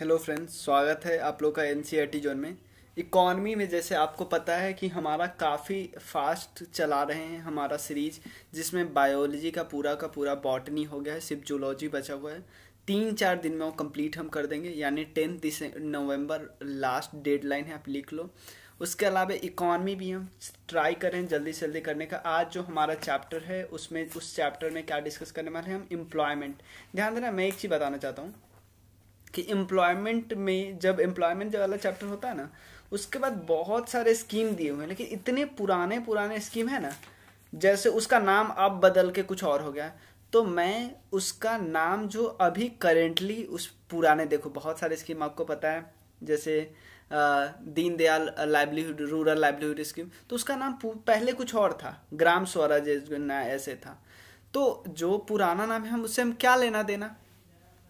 Hello friends, स्वागत है आप लोग का एनसीईआरटी जोन में। इकॉनमी में जैसे आपको पता है कि हमारा काफ़ी फास्ट चला रहे हैं हमारा सीरीज, जिसमें बायोलॉजी का पूरा बॉटनी हो गया है, सिर्फ जूलॉजी बचा हुआ है। 3-4 दिन में वो कंप्लीट हम कर देंगे, यानी 10 नवंबर लास्ट डेडलाइन है, आप लिख लो। उसके अलावा इकॉनमी भी हम ट्राई करें जल्दी से जल्दी करने का। आज जो हमारा चैप्टर है उसमें उस चैप्टर में क्या डिस्कस करने वाले हैं हम, एम्प्लॉयमेंट। ध्यान देना, मैं एक चीज़ बताना चाहता हूँ कि एम्प्लॉयमेंट में जब एम्प्लॉयमेंट वाला चैप्टर होता है ना, उसके बाद बहुत सारे स्कीम दिए हुए हैं, लेकिन इतने पुराने पुराने स्कीम है ना, जैसे उसका नाम अब बदल के कुछ और हो गया है। तो मैं उसका नाम जो अभी करेंटली उस पुराने, देखो बहुत सारे स्कीम आपको पता है, जैसे Deendayal livelihood rural livelihood scheme, तो उसका नाम पहले कुछ और था, ग्राम स्वराज योजना ऐसे था। तो जो पुराना नाम है हम उससे हम क्या लेना देना।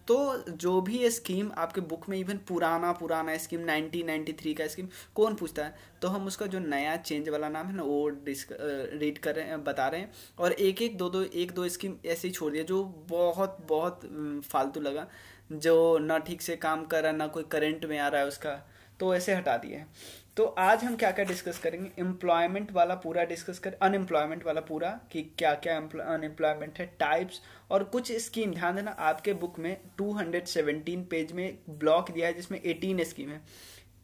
तो जो भी ये स्कीम आपके बुक में, इवन पुराना पुराना स्कीम 1993 का स्कीम कौन पूछता है, तो हम उसका जो नया चेंज वाला नाम है ना वो रीड कर रहे हैं, बता रहे हैं। और एक दो स्कीम ऐसे ही छोड़ दिया जो बहुत बहुत फालतू लगा, जो ना ठीक से काम कर रहा, ना कोई करंट में आ रहा है उसका, तो ऐसे हटा दिए हैं। तो आज हम क्या क्या डिस्कस करेंगे, एम्प्लॉयमेंट वाला पूरा डिस्कस कर, अनएम्प्लॉयमेंट वाला पूरा, कि क्या क्या अनएम्प्लॉयमेंट है, टाइप्स, और कुछ स्कीम। ध्यान देना, आपके बुक में 217 पेज में ब्लॉक दिया है जिसमें 18 स्कीम है।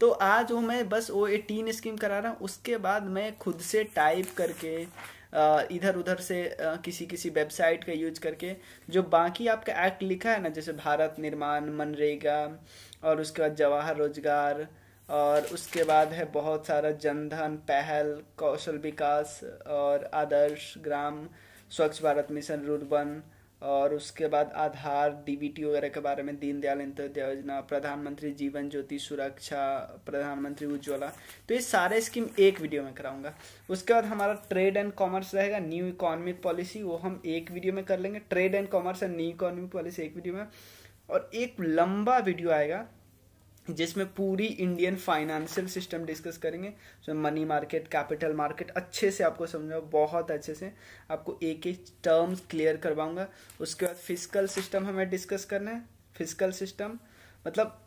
तो आज वो मैं बस वो 18 स्कीम करा रहा हूँ, उसके बाद मैं खुद से टाइप करके इधर उधर से किसी किसी वेबसाइट का यूज करके जो बाकी आपका एक्ट लिखा है ना, जैसे भारत निर्माण, मनरेगा, और उसके बाद जवाहर रोजगार, और उसके बाद है बहुत सारा जनधन, पहल, कौशल विकास, और आदर्श ग्राम, स्वच्छ भारत मिशन रुर्बन, और उसके बाद आधार, डीबीटी वगैरह के बारे में, दीनदयाल अंत्योदय योजना, प्रधानमंत्री जीवन ज्योति सुरक्षा, प्रधानमंत्री उज्ज्वला। तो ये सारे स्कीम एक वीडियो में कराऊंगा। उसके बाद हमारा ट्रेड एंड कॉमर्स रहेगा, न्यू इकोनॉमिक पॉलिसी, वो हम एक वीडियो में कर लेंगे। Trade and commerce and new economic policy एक वीडियो में। और एक लंबा वीडियो आएगा जिसमें पूरी इंडियन फाइनेंशियल सिस्टम डिस्कस करेंगे, जो मनी मार्केट, कैपिटल मार्केट, अच्छे से आपको समझाऊँ, बहुत अच्छे से आपको एक एक टर्म्स क्लियर करवाऊंगा। उसके बाद फिजिकल सिस्टम हमें डिस्कस करना है। फिजिकल सिस्टम मतलब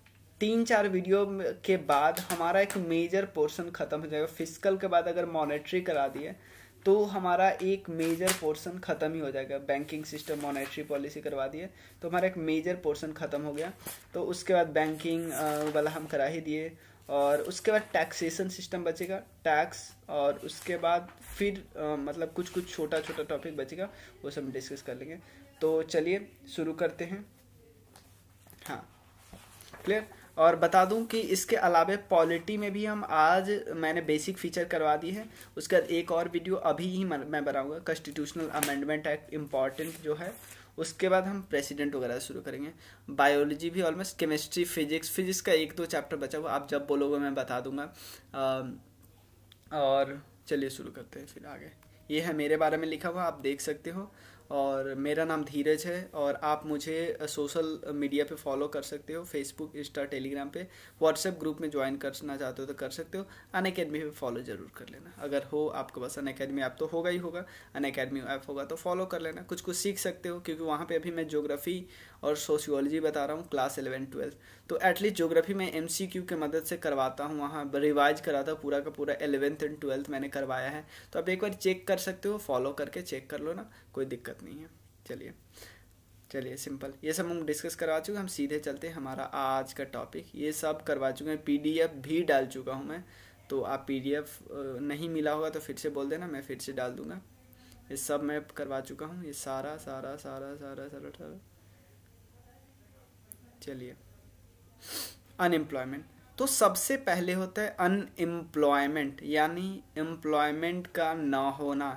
3-4 वीडियो के बाद हमारा एक मेजर पोर्शन खत्म हो जाएगा। फिजिकल के बाद अगर मॉनेटरी करा दिए तो हमारा एक मेजर पोर्शन खत्म ही हो जाएगा। बैंकिंग सिस्टम, मॉनेटरी पॉलिसी करवा दिए तो हमारा एक मेजर पोर्शन खत्म हो गया। तो उसके बाद बैंकिंग वाला हम करा ही दिए, और उसके बाद टैक्सेशन सिस्टम बचेगा, टैक्स, और उसके बाद फिर मतलब कुछ कुछ छोटा छोटा टॉपिक बचेगा, वो सब डिस्कस कर लेंगे। तो चलिए शुरू करते हैं। हाँ, क्लियर। और बता दूं कि इसके अलावा पॉलिटी में भी हम आज मैंने बेसिक फीचर करवा दी है। उसके बाद एक और वीडियो अभी ही मैं बनाऊंगा, कॉन्स्टिट्यूशनल अमेंडमेंट एक्ट इम्पॉर्टेंट जो है। उसके बाद हम प्रेसिडेंट वगैरह शुरू करेंगे। बायोलॉजी भी ऑलमोस्ट, केमिस्ट्री, फिजिक्स का 1-2 चैप्टर बचा हुआ, आप जब बोलोगे मैं बता दूंगा। और चलिए शुरू करते हैं फिर आगे। ये है मेरे बारे में लिखा हुआ, आप देख सकते हो। और मेरा नाम धीरज है, और आप मुझे सोशल मीडिया पे फॉलो कर सकते हो, फेसबुक, इंस्टा, टेलीग्राम पे। व्हाट्सएप ग्रुप में ज्वाइन करना चाहते हो तो कर सकते हो। अनअकैडमी पे फॉलो जरूर कर लेना, अगर हो आपके पास अनअकैडमी ऐप तो होगा ही होगा, अनअकैडमी ऐप होगा तो फॉलो कर लेना, कुछ कुछ सीख सकते हो। क्योंकि वहाँ पे अभी मैं ज्योग्राफी और सोशियोलॉजी बता रहा हूँ, क्लास 11-12। तो एटलीस्ट ज्योग्राफी में MCQ की मदद से करवाता हूँ, वहाँ रिवाइज कराता हूँ, पूरा का पूरा 11th एंड 12th मैंने करवाया है। तो आप एक बार चेक कर सकते हो, फॉलो करके चेक कर लो ना, कोई दिक्कत नहीं है। चलिए चलिए, सिंपल ये सब हम डिस्कस करवा चुके, हम सीधे चलते हैं हमारा आज का टॉपिक। ये सब करवा चुके हैं, PDF भी डाल चुका हूँ मैं। तो आप PDF नहीं मिला होगा तो फिर से बोल देना, मैं फिर से डाल दूंगा। ये सब मैं करवा चुका हूँ, ये सारा सारा सारा सारा सारा सारा। चलिए, अनएम्प्लॉयमेंट। तो सबसे पहले होता है अनएम्प्लॉयमेंट, यानी एम्प्लॉयमेंट का ना होना,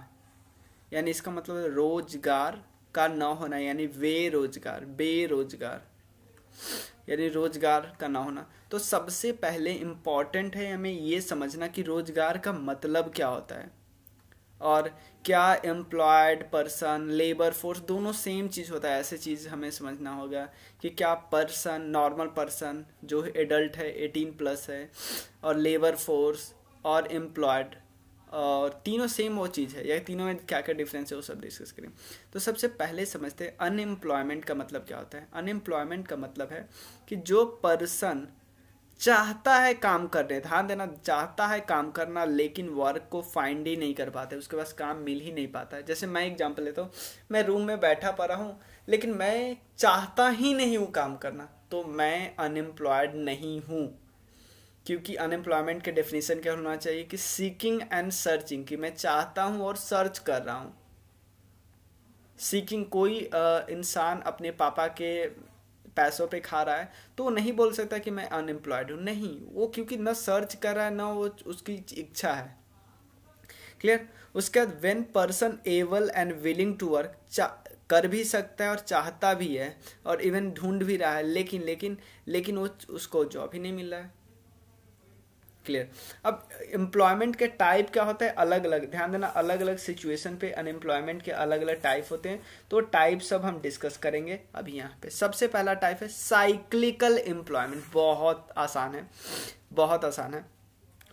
यानी इसका मतलब है रोजगार का ना होना, यानी बेरोजगार, बेरोजगार यानी रोजगार का ना होना। तो सबसे पहले इम्पॉर्टेंट है हमें ये समझना कि रोजगार का मतलब क्या होता है, और क्या एम्प्लॉयड पर्सन, लेबर फोर्स दोनों सेम चीज़ होता है, ऐसे चीज़ हमें समझना होगा। कि क्या पर्सन, नॉर्मल पर्सन जो एडल्ट है, 18+ है, और लेबर फोर्स, और एम्प्लॉयड, और तीनों सेम वो चीज़ है या तीनों में क्या क्या डिफरेंस है वो सब डिस्कस करें। तो सबसे पहले समझते हैं अनएम्प्लॉयमेंट का मतलब क्या होता है। अनएम्प्लॉयमेंट का मतलब है कि जो पर्सन चाहता है काम करने, ध्यान देना, चाहता है काम करना लेकिन वर्क को फाइंड ही नहीं कर पाते, उसके पास काम मिल ही नहीं पाता है। जैसे मैं एग्जांपल लेता हूँ, मैं रूम में बैठा पड़ा हूँ लेकिन मैं चाहता ही नहीं हूँ काम करना, तो मैं अनएम्प्लॉयड नहीं हूँ। क्योंकि अनएम्प्लॉयमेंट के डेफिनेशन क्या होना चाहिए कि सीकिंग एंड सर्चिंग, कि मैं चाहता हूँ और सर्च कर रहा हूँ। सीकिंग, कोई इंसान अपने पापा के पैसों पे खा रहा है तो वो नहीं बोल सकता कि मैं अनएम्प्लॉयड हूँ, नहीं, वो क्योंकि ना सर्च कर रहा है ना वो उसकी इच्छा है। क्लियर। उसके बाद when person able and willing to work, कर भी सकता है और चाहता भी है और इवन ढूंढ भी रहा है, लेकिन वो उसको जॉब ही नहीं मिल रहा है। क्लियर। अब एम्प्लॉयमेंट के टाइप क्या होता है, अलग अलग, ध्यान देना, अलग अलग सिचुएशन पे अनएम्प्लॉयमेंट के अलग अलग टाइप होते हैं। तो टाइप सब हम डिस्कस करेंगे अभी यहाँ पे। सबसे पहला टाइप है साइक्लिकल एम्प्लॉयमेंट। बहुत आसान है, बहुत आसान है।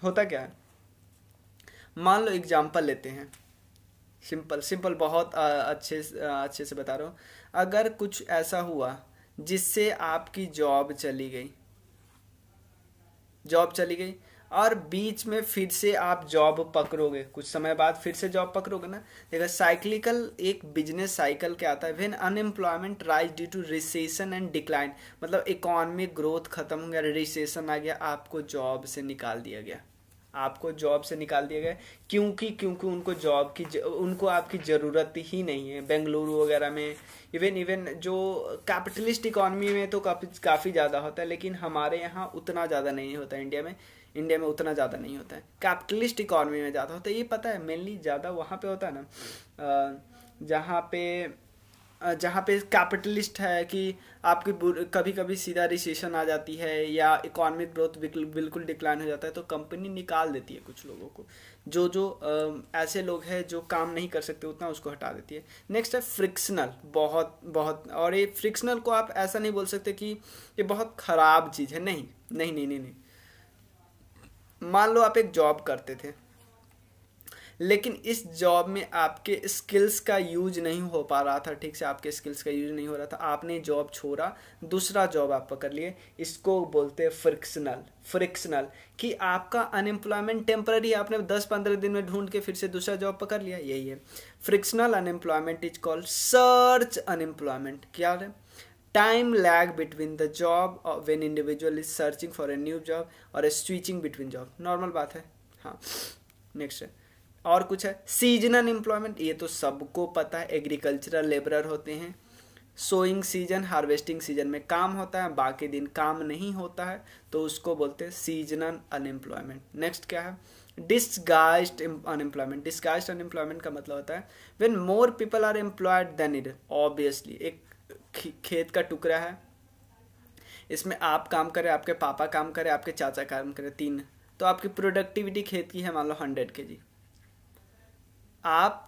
होता क्या है, मान लो एग्जाम्पल लेते हैं, सिंपल बहुत अच्छे से बता रहा हूँ। अगर कुछ ऐसा हुआ जिससे आपकी जॉब चली गई और बीच में फिर से आप जॉब पकड़ोगे, कुछ समय बाद फिर से जॉब पकड़ोगे ना। देखो साइक्लिकल एक बिजनेस साइकिल क्या आता है, when unemployment rise due to recession and decline, मतलब इकोनॉमिक ग्रोथ खत्म हो गया, रिसेशन आ गया, आपको जॉब से निकाल दिया गया। क्योंकि उनको आपकी ज़रूरत ही नहीं है। बेंगलुरु वगैरह में इवन जो कैपिटलिस्ट इकोनॉमी में तो काफ़ी ज़्यादा होता है, लेकिन हमारे यहाँ उतना ज़्यादा नहीं होता है। इंडिया में उतना ज़्यादा नहीं होता है। कैपिटलिस्ट इकोनॉमी में ज़्यादा होता है, ये पता है। मेनली ज़्यादा वहाँ पे होता है ना, जहाँ पे कैपिटलिस्ट है कि आपकी कभी कभी सीधा रिसेशन आ जाती है या इकोनॉमिक ग्रोथ बिल्कुल डिक्लाइन हो जाता है, तो कंपनी निकाल देती है कुछ लोगों को। जो ऐसे लोग हैं जो काम नहीं कर सकते उतना, उसको हटा देती है। नेक्स्ट है फ्रिक्शनल। बहुत और ये फ्रिक्शनल को आप ऐसा नहीं बोल सकते कि ये बहुत ख़राब चीज़ है, नहीं। मान लो आप एक जॉब करते थे लेकिन इस जॉब में आपके स्किल्स का यूज नहीं हो पा रहा था, ठीक से आपके स्किल्स का यूज नहीं हो रहा था, आपने जॉब छोड़ा, दूसरा जॉब आप पकड़ लिए। इसको बोलते हैं फ्रिक्शनल, कि आपका अनएम्प्लॉयमेंट टेम्पररी, आपने 10-15 दिन में ढूंढ के फिर से दूसरा जॉब पकड़ लिया, यही है frictional unemployment. Is called search unemployment. क्या है, time lag between the job when individual is searching for a new job और स्विचिंग बिटवीन जॉब, नॉर्मल बात है। हाँ, नेक्स्ट है और कुछ है सीजनल एम्प्लॉयमेंट। ये तो सबको पता है, एग्रीकल्चरल लेबरर होते हैं, सोइंग सीजन हार्वेस्टिंग सीजन में काम होता है, बाकी दिन काम नहीं होता है, तो उसको बोलते हैं सीजनल अनएम्प्लॉयमेंट। नेक्स्ट क्या है, डिस्गाइज्ड अनएम्प्लॉयमेंट। डिस्गाइज्ड अनएम्प्लॉयमेंट का मतलब होता है when more people are employed then needed. Obviously एक खेत का टुकड़ा है, इसमें आप काम करें, आपके पापा काम करें, आपके चाचा काम करें, 3, तो आपकी प्रोडक्टिविटी खेत की है मान लो 100 kg। आप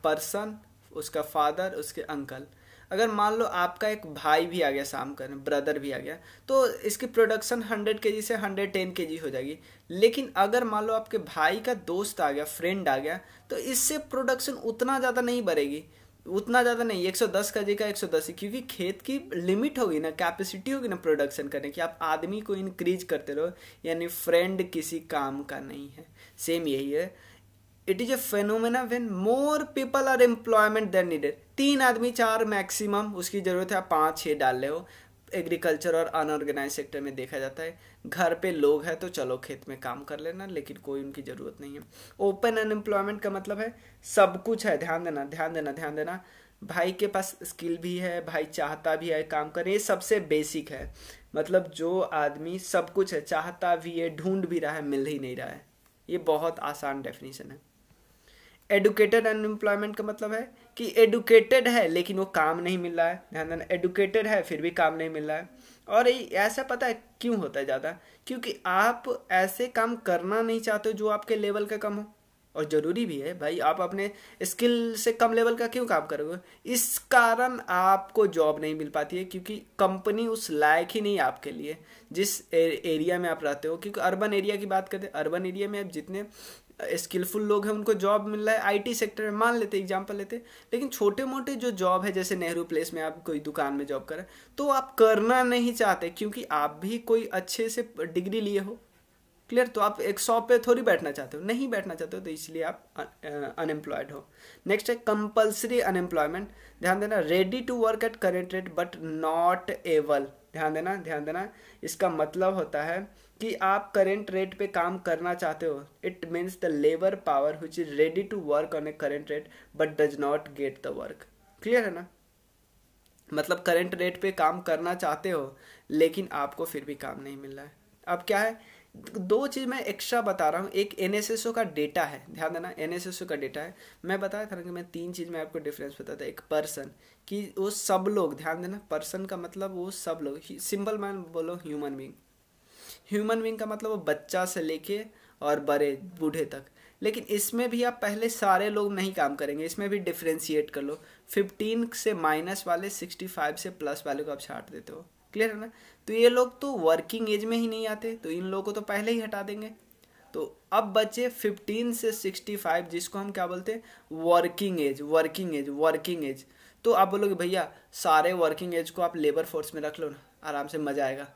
पर्सन, उसका फादर, उसके अंकल, अगर मान लो आपका एक भाई भी आ गया शाम करने, ब्रदर भी आ गया, तो इसकी प्रोडक्शन 100 kg से 110 kg हो जाएगी। लेकिन अगर मान लो आपके भाई का दोस्त आ गया, फ्रेंड आ गया, तो इससे प्रोडक्शन उतना ज़्यादा नहीं बढ़ेगी, उतना ज़्यादा नहीं, 110 kg का 110 ही, क्योंकि खेत की लिमिट होगी ना, कैपेसिटी होगी ना प्रोडक्शन करने की। आप आदमी को इंक्रीज करते रहो, यानी फ्रेंड किसी काम का नहीं है। सेम यही है, it is a phenomena when more people are employment then needed. 3 आदमी 4 मैक्सिमम उसकी जरूरत है, आप 5-6 डाल ले हो। एग्रीकल्चर और अनऑर्गेनाइज सेक्टर में देखा जाता है, घर पे लोग हैं तो चलो खेत में काम कर लेना, लेकिन कोई उनकी ज़रूरत नहीं है। ओपन अनएम्प्लॉयमेंट का मतलब है सब कुछ है, ध्यान देना, भाई के पास स्किल भी है, भाई चाहता भी है काम करे, ये सबसे बेसिक है। मतलब जो आदमी सब कुछ है, चाहता भी है, ढूंढ भी रहा है, मिल ही नहीं रहा है, ये बहुत आसान डेफिनेशन है। एडुकेटेड अनएम्प्लॉयमेंट का मतलब है कि एडुकेटेड है लेकिन वो काम नहीं मिल रहा है। ध्यान देना, एडुकेटेड है फिर भी काम नहीं मिल रहा है। और ऐसा पता है क्यों होता है ज़्यादा, क्योंकि आप ऐसे काम करना नहीं चाहते जो आपके लेवल का कम हो। और ज़रूरी भी है भाई। आप अपने स्किल से कम लेवल का क्यों काम करोगे? इस कारण आपको जॉब नहीं मिल पाती है, क्योंकि कंपनी उस लायक ही नहीं आपके लिए जिस एरिया में आप रहते हो। क्योंकि अर्बन एरिया की बात करते हैं, अर्बन एरिया में अब जितने स्किलफुल लोग हैं उनको जॉब मिल रहा है आईटी सेक्टर में, मान लेते एग्जांपल लेते। लेकिन छोटे मोटे जो जॉब है, जैसे नेहरू प्लेस में आप कोई दुकान में जॉब कर रहे हैं, तो आप करना नहीं चाहते क्योंकि आप भी कोई अच्छे से डिग्री लिए हो, क्लियर। तो आप एक शॉप पे थोड़ी बैठना चाहते हो, नहीं बैठना चाहते हो, तो इसलिए आप अनएम्प्लॉयड हो। नेक्स्ट है कंपल्सरी अनएम्प्लॉयमेंट। ध्यान देना, ready to work at current rate but not able. ध्यान देना, ध्यान देना, इसका मतलब होता है कि आप करेंट रेट पे काम करना चाहते हो। It means the labour power which is ready to work on a current rate but does not get the work. Clear है ना? मतलब करेंट रेट पे काम करना चाहते हो लेकिन आपको फिर भी काम नहीं मिल रहा है। अब क्या है, दो चीज़ मैं एक्स्ट्रा बता रहा हूँ। एक एनएसएसओ का डेटा है, ध्यान देना, एनएसएसओ का डेटा है। मैं बताया था कि मैं तीन चीज़ में आपको डिफरेंस बताता। एक पर्सन, कि वो सब लोग, ध्यान देना, पर्सन का मतलब वो सब लोग, सिंपल मैन बोलो ह्यूमन बींग। ह्यूमन बींग का मतलब वो बच्चा से लेके और बड़े बूढ़े तक। लेकिन इसमें भी आप पहले सारे लोग नहीं काम करेंगे, इसमें भी डिफ्रेंशिएट कर लो। 15 से माइनस वाले, 65 से प्लस वाले को आप छाट देते हो। क्लियर है ना? तो ये लोग तो वर्किंग एज में ही नहीं आते, तो इन लोगों को तो पहले ही हटा देंगे। तो अब बचे 15 से 65, जिसको हम क्या बोलते हैं, working age, working age, working age. तो आप बोलोगे भैया सारे वर्किंग एज को आप लेबर फोर्स में रख लो ना, आराम से मजा आएगा।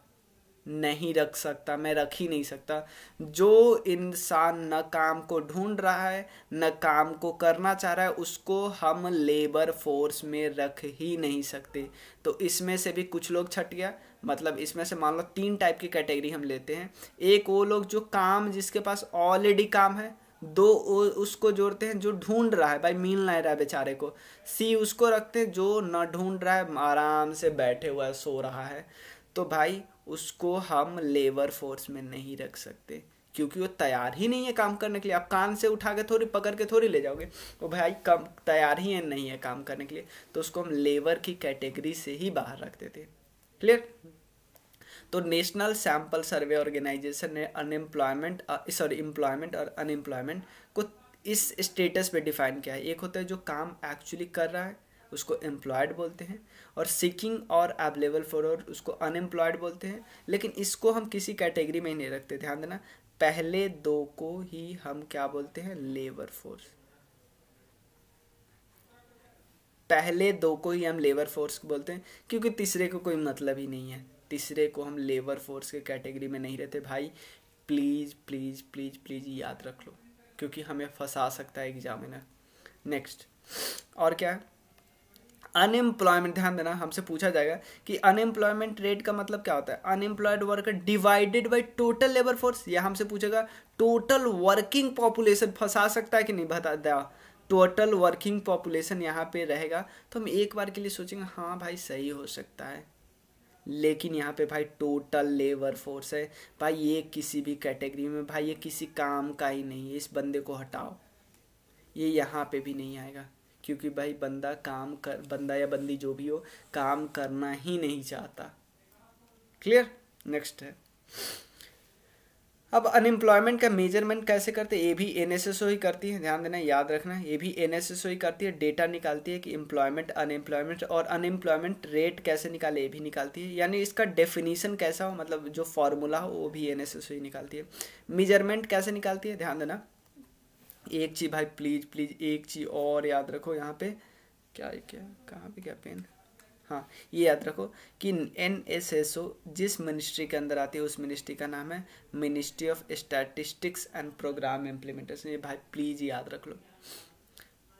नहीं रख सकता, मैं रख ही नहीं सकता। जो इंसान न काम को ढूंढ रहा है न काम को करना चाह रहा है, उसको हम लेबर फोर्स में रख ही नहीं सकते। तो इसमें से भी कुछ लोग छट गया। मतलब इसमें से मान लो तीन टाइप की कैटेगरी हम लेते हैं। एक वो लोग जो काम, जिसके पास ऑलरेडी काम है। दो उसको जोड़ते हैं जो ढूंढ रहा है, भाई मिल नहीं रहा है बेचारे को। सी उसको रखते हैं जो न ढूंढ रहा है, आराम से बैठे हुआ है, सो रहा है। तो भाई उसको हम लेबर फोर्स में नहीं रख सकते, क्योंकि वो तैयार ही नहीं है काम करने के लिए। आप कान से उठा के थोड़ी पकड़ के थोड़ी ले जाओगे, वो भाई कम तैयार ही नहीं है काम करने के लिए। तो उसको हम लेबर की कैटेगरी से ही बाहर रखते थे। क्लियर? तो नेशनल सैंपल सर्वे ऑर्गेनाइजेशन ने अनएम्प्लॉयमेंट एम्प्लॉयमेंट और अनएम्प्लॉयमेंट को इस स्टेटस पे डिफाइन किया है। एक होता है जो काम एक्चुअली कर रहा है, उसको एम्प्लॉयड बोलते हैं, और सीकिंग और अवेलेबल फॉर, और उसको अनएम्प्लॉयड बोलते हैं। लेकिन इसको हम किसी कैटेगरी में ही नहीं रखते, ध्यान देना। पहले दो को ही हम क्या बोलते हैं, लेबर फोर्स। पहले दो को ही हम लेबर फोर्स बोलते हैं, क्योंकि तीसरे को कोई मतलब ही नहीं है। तीसरे को हम लेबर फोर्स के कैटेगरी में नहीं रहते भाई। प्लीज़ प्लीज़ प्लीज़ प्लीज़ याद रख लो, क्योंकि हमें फंसा सकता है एग्जामिनर। नेक्स्ट, और क्या है, अनएम्प्लॉयमेंट। ध्यान देना, हमसे पूछा जाएगा कि अनएम्प्लॉयमेंट रेट का मतलब क्या होता है। Unemployed worker divided by total labour force, या हमसे पूछेगा टोटल वर्किंग पॉपुलेशन। फंसा सकता है कि नहीं, बता दो। टोटल वर्किंग पॉपुलेशन यहाँ पे रहेगा, तो हम एक बार के लिए सोचेंगे हाँ भाई सही हो सकता है। लेकिन यहाँ पे भाई टोटल लेबर फोर्स है भाई, ये किसी भी कैटेगरी में भाई ये किसी काम का ही नहीं है। इस बंदे को हटाओ, ये यहाँ पे भी नहीं आएगा, क्योंकि भाई बंदा या बंदी जो भी हो, काम करना ही नहीं चाहता। क्लियर? नेक्स्ट है, अब अनएम्प्लॉयमेंट का मेजरमेंट कैसे करते हैं, ये भी एनएसएसओ ही करती है। ध्यान देना, याद रखना, ये भी एनएसएसओ ही करती है। डेटा निकालती है कि एम्प्लॉयमेंट, अनएम्प्लॉयमेंट और अनएम्प्लॉयमेंट रेट कैसे निकाले, ये भी निकालती है। यानी इसका डेफिनीशन कैसा हो, मतलब जो फॉर्मूला हो, वो भी एनएसएसओ ही निकालती है। मेजरमेंट कैसे निकालती है, ध्यान देना। एक चीज़ भाई प्लीज़ प्लीज़ एक चीज़ और याद रखो, यहाँ पे क्या कहाँ पे क्या पेन, हाँ ये याद रखो कि एनएसएसओ जिस मिनिस्ट्री के अंदर आती है, उस मिनिस्ट्री का नाम है ministry of statistics and programme implementation. ये भाई प्लीज़ याद रख लो,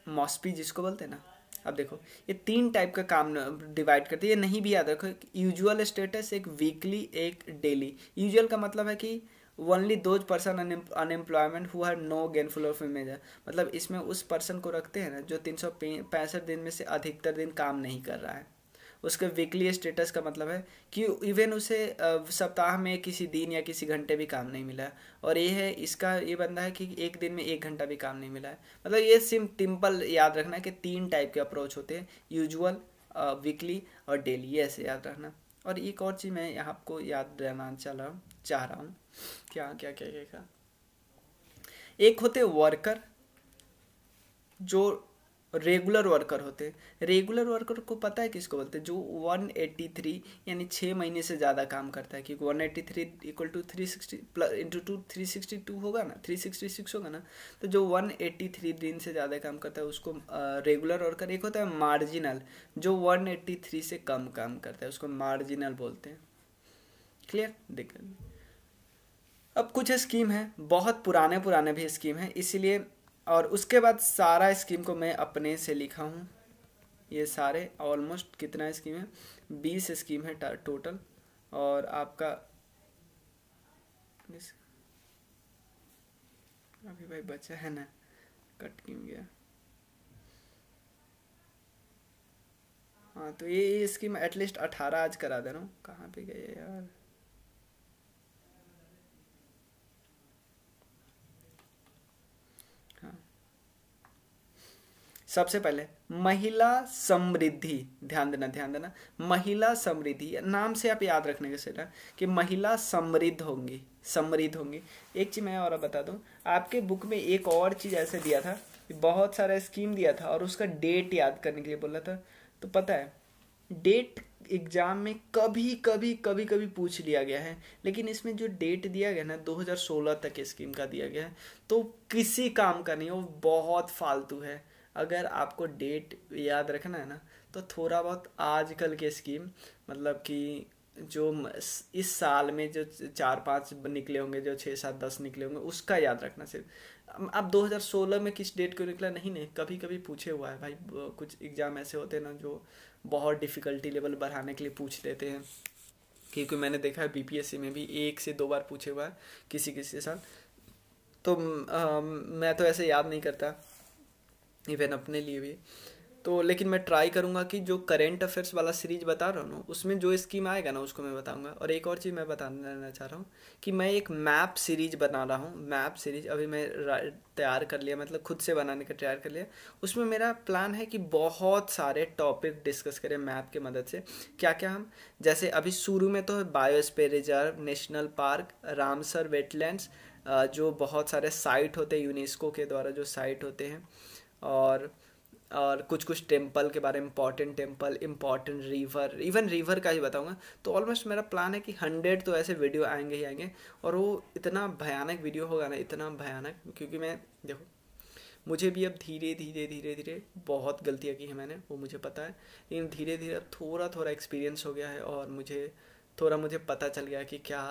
मॉस्पी जिसको बोलते हैं ना। अब देखो ये तीन टाइप का काम डिवाइड करती है, ये नहीं भी याद रखो। यूजुअल स्टेटस, एक वीकली, एक डेली। यूजुअल का मतलब है कि only those person unemployment who have no gainful of image, मतलब इसमें उस पर्सन को रखते हैं ना जो 365 दिन में से अधिकतर दिन काम नहीं कर रहा है। उसके वीकली स्टेटस का मतलब है कि इवन उसे सप्ताह में किसी दिन या किसी घंटे भी काम नहीं मिला है। और ये है इसका, ये बंदा है कि एक दिन में 1 घंटा भी काम नहीं मिला है। मतलब ये सिंपल याद रखना है कि 3 टाइप के अप्रोच होते हैं, यूजुअल, वीकली और डेली, ऐसे याद रखना। और एक और चीज़ मैं यहाँ आपको याद रहना चाह रहा हूँ, क्या क्या क्या क्या क्या, एक होते वर्कर जो रेगुलर वर्कर होते हैं, रेगुलर वर्कर को पता है किसको बोलते हैं? जो 183 यानी 6 महीने से ज़्यादा काम करता है, क्योंकि 183 इक्वल टू 360 प्लस इंटू 2 362 होगा ना, 366 होगा ना। तो जो 183 दिन से ज़्यादा काम करता है उसको रेगुलर वर्कर। एक होता है मार्जिनल, जो 183 से कम काम करता है उसको मार्जिनल बोलते हैं। क्लियर? देख अब कुछ स्कीम है, बहुत पुराने पुराने भी स्कीम है, इसीलिए। और उसके बाद सारा स्कीम को मैं अपने से लिखा हूँ। ये सारे ऑलमोस्ट कितना स्कीम है? 20 स्कीम है टोटल। और आपका अभी भाई बचा है ना, कट क्यों गया? हाँ, तो ये स्कीम एटलीस्ट 18 आज करा दे रहा हूँ। कहाँ पे गए यार? हाँ, सबसे पहले महिला समृद्धि, ध्यान देना ध्यान देना, महिला समृद्धि नाम से आप याद रखने के सेटा कि महिला समृद्ध होंगी, समृद्ध होंगी। एक चीज मैं और बता दूं, आपके बुक में एक और चीज ऐसे दिया था कि बहुत सारा स्कीम दिया था और उसका डेट याद करने के लिए बोला था। तो पता है डेट एग्जाम में कभी कभी कभी कभी पूछ लिया गया है, लेकिन इसमें जो डेट दिया गया ना 2016 तक स्कीम का दिया गया है, तो किसी काम का नहीं, वो बहुत फालतू है। अगर आपको डेट याद रखना है ना, तो थोड़ा बहुत आजकल के स्कीम, मतलब कि जो इस साल में जो 4-5 निकले होंगे, जो 6-7-10 निकले होंगे, उसका याद रखना सिर्फ। अब 2016 में किस डेट को निकला नहीं, नहीं कभी कभी पूछे हुआ है भाई। कुछ एग्जाम ऐसे होते हैं ना जो बहुत डिफ़िकल्टी लेवल बढ़ाने के लिए पूछ लेते हैं, क्योंकि मैंने देखा है बीपीएससी में भी 1 से 2 बार पूछे हुआ है किसी किसी साल। तो मैं तो ऐसे याद नहीं करता इवन अपने लिए भी। तो लेकिन मैं ट्राई करूंगा कि जो करेंट अफेयर्स वाला सीरीज बता रहा हूँ उसमें जो स्कीम आएगा ना उसको मैं बताऊंगा। और एक और चीज़ मैं बताना चाह रहा हूँ कि मैं एक मैप सीरीज बना रहा हूँ। मैप सीरीज अभी मैं तैयार कर लिया, मतलब खुद से बनाने का तैयार कर लिया। उसमें मेरा प्लान है कि बहुत सारे टॉपिक डिस्कस करें मैप के मदद से। क्या क्या हम, जैसे अभी शुरू में तो है biosphere reserve, national park, Ramsar wetlands, जो बहुत सारे साइट होते हैं यूनेस्को के द्वारा जो साइट होते हैं, और कुछ कुछ टेम्पल के बारे में, important temple, important river, even river का ही बताऊंगा। तो ऑलमोस्ट मेरा प्लान है कि 100 तो ऐसे वीडियो आएंगे ही आएंगे। और वो इतना भयानक वीडियो होगा ना, इतना भयानक, क्योंकि मैं देखो मुझे भी अब धीरे धीरे धीरे धीरे बहुत गलतियाँ की हैं मैंने, वो मुझे पता है, लेकिन धीरे धीरे थोड़ा थोड़ा एक्सपीरियंस हो गया है और मुझे पता चल गया कि क्या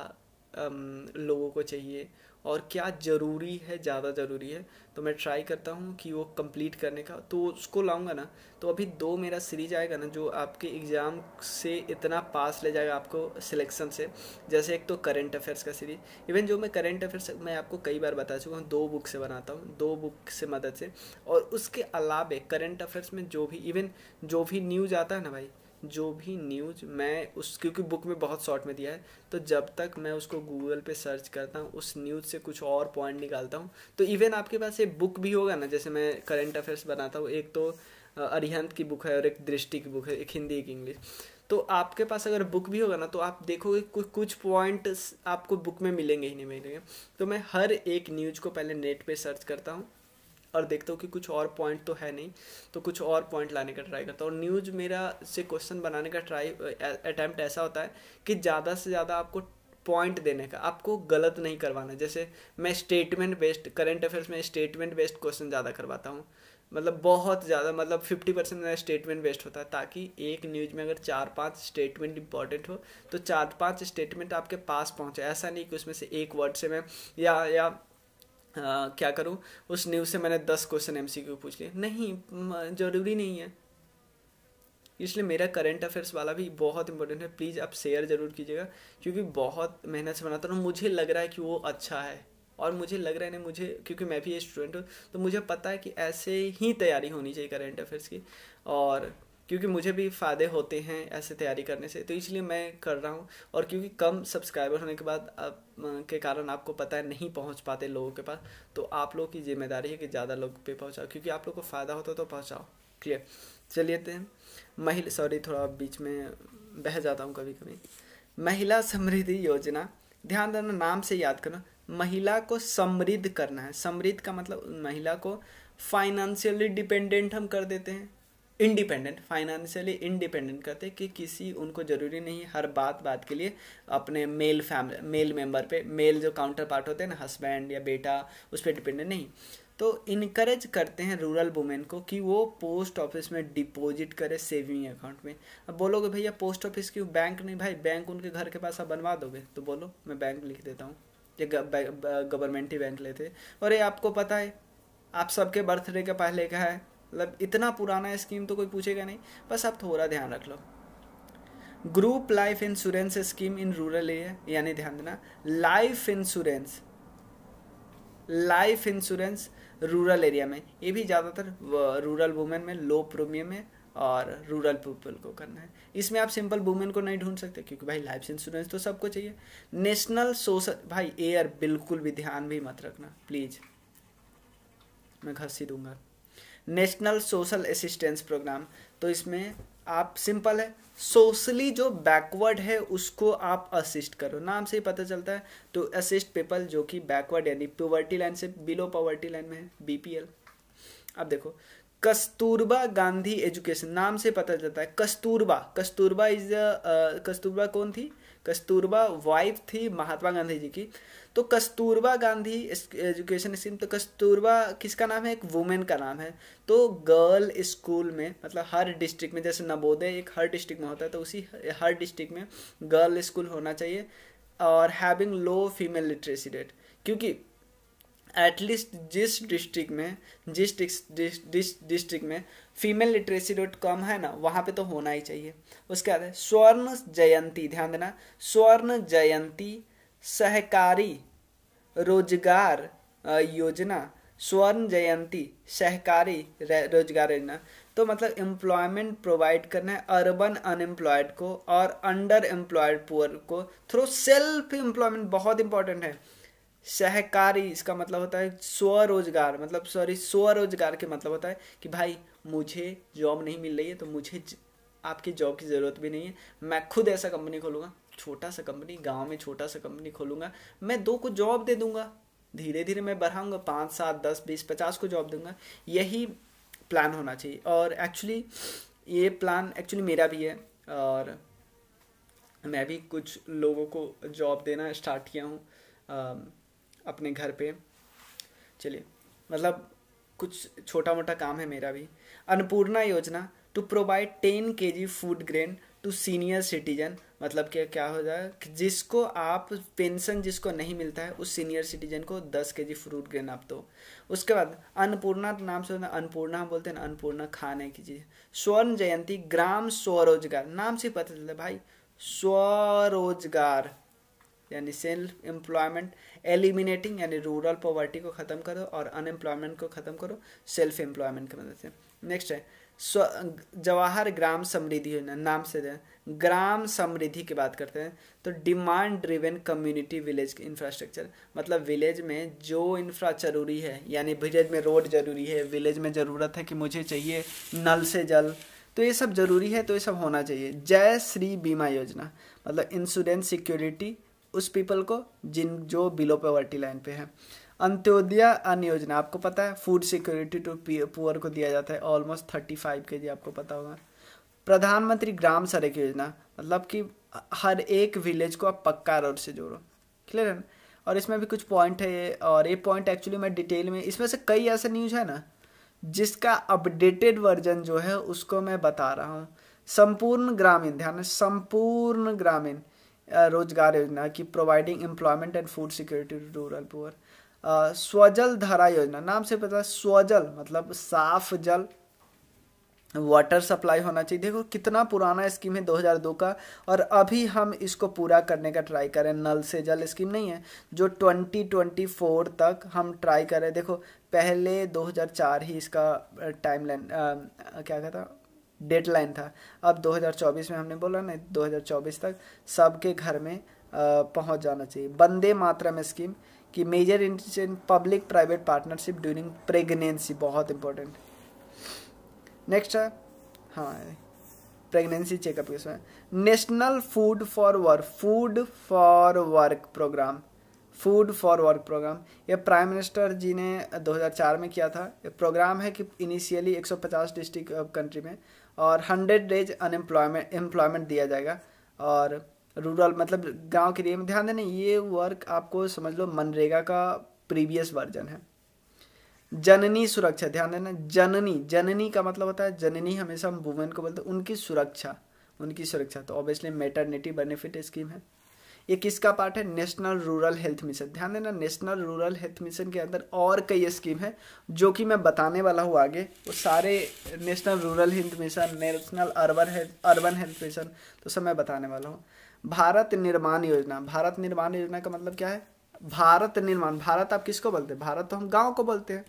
लोगों को चाहिए और क्या ज़रूरी है, ज़्यादा ज़रूरी है। तो मैं ट्राई करता हूँ कि वो कंप्लीट करने का, तो उसको लाऊंगा ना। तो अभी 2 मेरा सीरीज आएगा ना जो आपके एग्ज़ाम से इतना पास ले जाएगा आपको सिलेक्शन से। जैसे एक तो करंट अफेयर्स का सीरीज, इवन जो मैं करंट अफेयर्स मैं आपको कई बार बता चुका हूँ, 2 बुक से बनाता हूँ, 2 बुक से मदद से। और उसके अलावे करंट अफेयर्स में जो भी इवन जो भी न्यूज़ आता है ना भाई, जो भी न्यूज़ मैं उस, क्योंकि बुक में बहुत शॉर्ट में दिया है, तो जब तक मैं उसको गूगल पे सर्च करता हूँ उस न्यूज़ से कुछ और पॉइंट निकालता हूँ। तो इवन आपके पास एक बुक भी होगा ना, जैसे मैं करंट अफेयर्स बनाता हूँ, एक तो अरिहंत की बुक है और एक दृष्टि की बुक है, एक हिंदी एक इंग्लिश। तो आपके पास अगर बुक भी होगा ना तो आप देखोगे कुछ पॉइंट आपको बुक में मिलेंगे ही नहीं मिलेंगे। तो मैं हर एक न्यूज़ को पहले नेट पे सर्च करता हूँ और देखता हूँ कि कुछ और पॉइंट तो है नहीं, तो कुछ और पॉइंट लाने का ट्राई करता हूँ। और न्यूज़ मेरा से क्वेश्चन बनाने का अटैम्प्ट ऐसा होता है कि ज़्यादा से ज़्यादा आपको पॉइंट देने का, आपको गलत नहीं करवाना। जैसे मैं स्टेटमेंट बेस्ड, करंट अफेयर्स में स्टेटमेंट बेस्ड क्वेश्चन ज़्यादा करवाता हूँ, मतलब बहुत ज़्यादा, मतलब 50% मेरा स्टेटमेंट बेस्ड होता है, ताकि एक न्यूज़ में अगर 4-5 स्टेटमेंट इंपॉर्टेंट हो तो 4-5 स्टेटमेंट आपके पास पहुँचे। ऐसा नहीं कि उसमें से एक वर्ड से मैं या क्या करूँ, उस न्यूज़ से मैंने 10 क्वेश्चन एमसीक्यू पूछ लिए, नहीं, ज़रूरी नहीं है। इसलिए मेरा करंट अफेयर्स वाला भी बहुत इंपॉर्टेंट है, प्लीज़ आप शेयर ज़रूर कीजिएगा, क्योंकि बहुत मेहनत से बनाता हूँ। मुझे लग रहा है कि वो अच्छा है, और मुझे लग रहा है नहीं, मुझे, क्योंकि मैं भी स्टूडेंट हूँ, तो मुझे पता है कि ऐसे ही तैयारी होनी चाहिए करंट अफेयर्स की। और क्योंकि मुझे भी फ़ायदे होते हैं ऐसे तैयारी करने से, तो इसलिए मैं कर रहा हूँ। और क्योंकि कम सब्सक्राइबर होने के बाद के कारण आपको पता है नहीं पहुँच पाते लोगों के पास, तो आप लोग की जिम्मेदारी है कि ज़्यादा लोग पे पहुँचाओ, क्योंकि आप लोग को फ़ायदा होता तो पहुँचाओ। क्लियर? चलिए थे महिला, सॉरी थोड़ा बीच में बह जाता हूँ कभी कभी। महिला समृद्धि योजना, ध्यान देना, नाम से याद करना, महिला को समृद्ध करना है। समृद्ध का मतलब महिला को फाइनेंशियली डिपेंडेंट हम कर देते हैं, इंडिपेंडेंट, फाइनेंशियली इंडिपेंडेंट करते हैं कि किसी उनको ज़रूरी नहीं हर बात के लिए अपने मेल मेंबर पे, मेल जो काउंटर पार्ट होते हैं ना, हस्बैंड या बेटा, उस पर डिपेंडेंट नहीं। तो इनकरेज करते हैं रूरल वुमेन को कि वो पोस्ट ऑफिस में डिपॉजिट करे सेविंग अकाउंट में। अब बोलोगे भैया पोस्ट ऑफिस क्यों, बैंक नहीं? भाई बैंक उनके घर के पास आप बनवा दोगे तो बोलो मैं बैंक लिख देता हूँ, ये गवर्नमेंट ही बैंक लेते। और ये आपको पता है, आप सबके बर्थडे के पहले का है, मतलब इतना पुराना स्कीम तो कोई पूछेगा नहीं, बस आप थोड़ा ध्यान रख लो। Group life insurance scheme in rural area, यानी ध्यान देना लाइफ इंश्योरेंस रूरल एरिया में, ये भी ज़्यादातर रूरल वुमेन में लो प्रीमियम में और रूरल पीपल को करना है। इसमें आप सिंपल वुमेन को नहीं ढूंढ सकते क्योंकि भाई लाइफ इंश्योरेंस तो सबको चाहिए। नेशनल सोशल, भाई एयर बिल्कुल भी ध्यान भी मत रखना प्लीज़, मैं घसी दूंगा। नेशनल सोशल असिस्टेंस प्रोग्राम, तो इसमें आप सिंपल है, सोशली जो बैकवर्ड है उसको आप असिस्ट करो, नाम से ही पता चलता है। तो असिस्ट पीपल जो कि बैकवर्ड यानी पॉवर्टी लाइन से बिलो पॉवर्टी लाइन में है, बीपीएल। अब देखो कस्तूरबा गांधी एजुकेशन, नाम से पता चलता है कस्तूरबा इज कस्तूरबा कौन थी? कस्तूरबा वाइफ थी महात्मा गांधी जी की। तो कस्तूरबा गांधी एजुकेशन स्कीम, तो कस्तूरबा किसका नाम है? एक वुमेन का नाम है। तो गर्ल स्कूल में, मतलब हर डिस्ट्रिक्ट में, जैसे नवोदय एक हर डिस्ट्रिक्ट में होता है, तो उसी हर डिस्ट्रिक्ट में गर्ल स्कूल होना चाहिए। और having low female literacy rate, क्योंकि एटलीस्ट जिस डिस्ट्रिक्ट में फीमेल लिटरेसी रेट कम है ना, वहाँ पे तो होना ही चाहिए। उसके बाद है स्वर्ण जयंती, ध्यान देना, स्वर्ण जयंती सहकारी रोजगार योजना, स्वर्ण जयंती सहकारी रोजगार योजना। तो मतलब एम्प्लॉयमेंट प्रोवाइड करना है अर्बन अनएम्प्लॉयड को और अंडर एम्प्लॉयड पुअर को थ्रू सेल्फ एम्प्लॉयमेंट, बहुत इंपॉर्टेंट है। सहकारी इसका मतलब होता है स्वरोजगार, मतलब स्वरोजगार के मतलब होता है कि भाई मुझे जॉब नहीं मिल रही है तो मुझे आपकी जॉब की ज़रूरत भी नहीं है, मैं खुद ऐसा कंपनी खोलूँगा, छोटा सा कंपनी, गांव में छोटा सा कंपनी खोलूँगा, मैं 2 को जॉब दे दूँगा, धीरे धीरे मैं बढ़ाऊँगा, 5, 7, 10, 20, 50 को जॉब दूँगा। यही प्लान होना चाहिए। और एक्चुअली ये प्लान एक्चुअली मेरा भी है और मैं भी कुछ लोगों को जॉब देना स्टार्ट किया हूँ अपने घर पे। चलिए, मतलब कुछ छोटा मोटा काम है मेरा भी। अन्नपूर्णा योजना to provide 10 kg food grain to senior citizen, मतलब क्या हो जाए, जिसको आप पेंशन जिसको नहीं मिलता है उस सीनियर सिटीजन को 10 kg फ्रूट ग्रेन आप दो। उसके बाद अन्नपूर्णा नाम से, अन्नपूर्णा बोलते हैं ना, अन्नपूर्णा खाने की चीज़। स्वर्ण जयंती ग्राम स्वरोजगार, नाम से पता चलता है भाई स्वरोजगार यानी सेल्फ एम्प्लॉयमेंट, एलिमिनेटिंग यानी रूरल पॉवर्टी को ख़त्म करो और अनएम्प्लॉयमेंट को ख़त्म करो सेल्फ एम्प्लॉयमेंट की मदद से। नेक्स्ट है जवाहर ग्राम समृद्धि योजना, नाम से ग्राम समृद्धि की बात करते हैं। तो demand driven community village infrastructure, मतलब विलेज में जो इंफ्रा जरूरी है, यानी विलेज में रोड जरूरी है, विलेज में ज़रूरत है कि मुझे चाहिए नल से जल, तो ये सब जरूरी है, तो ये सब होना चाहिए। जय श्री बीमा योजना, मतलब इंश्योरेंस सिक्योरिटी उस पीपल को जो बिलो पॉवर्टी लाइन पे है। अंत्योदय अन्न योजना, आपको पता है फूड सिक्योरिटी टू पुअर को दिया जाता है, ऑलमोस्ट 35 kg, आपको पता होगा। प्रधानमंत्री ग्राम सड़क योजना, मतलब कि हर एक विलेज को आप पक्का रोड से जोड़ो, क्लियर है ना। और इसमें भी कुछ पॉइंट है ये, और ये पॉइंट एक्चुअली मैं डिटेल में, इसमें से कई ऐसे न्यूज़ है ना जिसका अपडेटेड वर्जन जो है उसको मैं बता रहा हूँ। संपूर्ण ग्रामीण, ध्यान है, संपूर्ण ग्रामीण रोजगार योजना की providing employment and food security to rural poor. Swajal Dhara योजना, नाम से पता है, स्वजल मतलब साफ जल, वाटर सप्लाई होना चाहिए। देखो कितना पुराना स्कीम है 2002 का, और अभी हम इसको पूरा करने का ट्राई करें। नल से जल स्कीम नहीं है जो 2024 तक हम ट्राई करें। देखो पहले 2004 ही इसका टाइमलाइन क्या कहता डेडलाइन था, अब 2024 में हमने बोला ना 2024 तक सबके घर में पहुंच जाना चाहिए। वंदे मातरम स्कीम की major in public private partnership during pregnancy, बहुत इंपॉर्टेंट। नेक्स्ट है हाँ प्रेगनेंसी चेकअप इसमें। National food for work programme food for work programme, ये प्राइम मिनिस्टर जी ने 2004 में किया था। ये प्रोग्राम है कि इनिशियली 150 डिस्ट्रिक्ट कंट्री में और 100 डेज एम्प्लॉयमेंट दिया जाएगा। और रूरल मतलब गांव के लिए ध्यान देना, ये वर्क आपको समझ लो मनरेगा का प्रीवियस वर्जन है। जननी सुरक्षा, ध्यान देना, जननी, जननी का मतलब होता है जननी, हमेशा हम वुमेन को बोलते हैं, उनकी सुरक्षा, उनकी सुरक्षा। तो ऑब्वियसली मैटरनिटी बेनिफिट स्कीम है। ये किसका पार्ट है? National rural health mission. ध्यान देना, नेशनल रूरल हेल्थ मिशन के अंदर और कई स्कीम है जो कि मैं बताने वाला हूँ आगे। वो सारे national rural health mission, national urban health mission, तो सब मैं बताने वाला हूँ। भारत निर्माण योजना, भारत निर्माण योजना का मतलब क्या है? भारत निर्माण, भारत आप किसको बोलते हैं? भारत तो हम गाँव को बोलते हैं।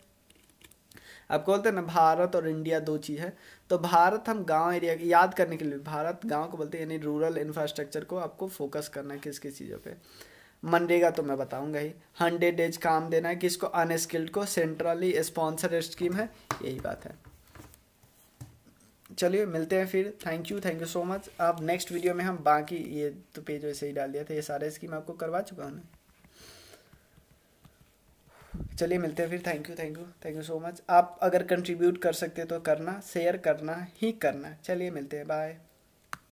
आपको बोलते हैं ना भारत और इंडिया दो चीज़ है, तो भारत हम गांव एरिया याद करने के लिए भारत गांव को बोलते हैं, यानी रूरल इंफ्रास्ट्रक्चर को आपको फोकस करना है किस किस चीज़ों पे। मनरेगा तो मैं बताऊंगा ही, 100 डेज काम देना है किसको? अनस्किल्ड को, सेंट्रली स्पॉन्सर्ड स्कीम है, यही बात है। चलिए मिलते हैं फिर, थैंक यू सो मच। अब नेक्स्ट वीडियो में हम बाकी, ये तो पेज वैसे ही डाल दिया था, ये सारे स्कीम आपको करवा चुका हूँ। चलिए मिलते हैं फिर, थैंक यू सो मच। आप अगर कंट्रीब्यूट कर सकते तो करना, शेयर करना ही करना। चलिए मिलते हैं, बाय।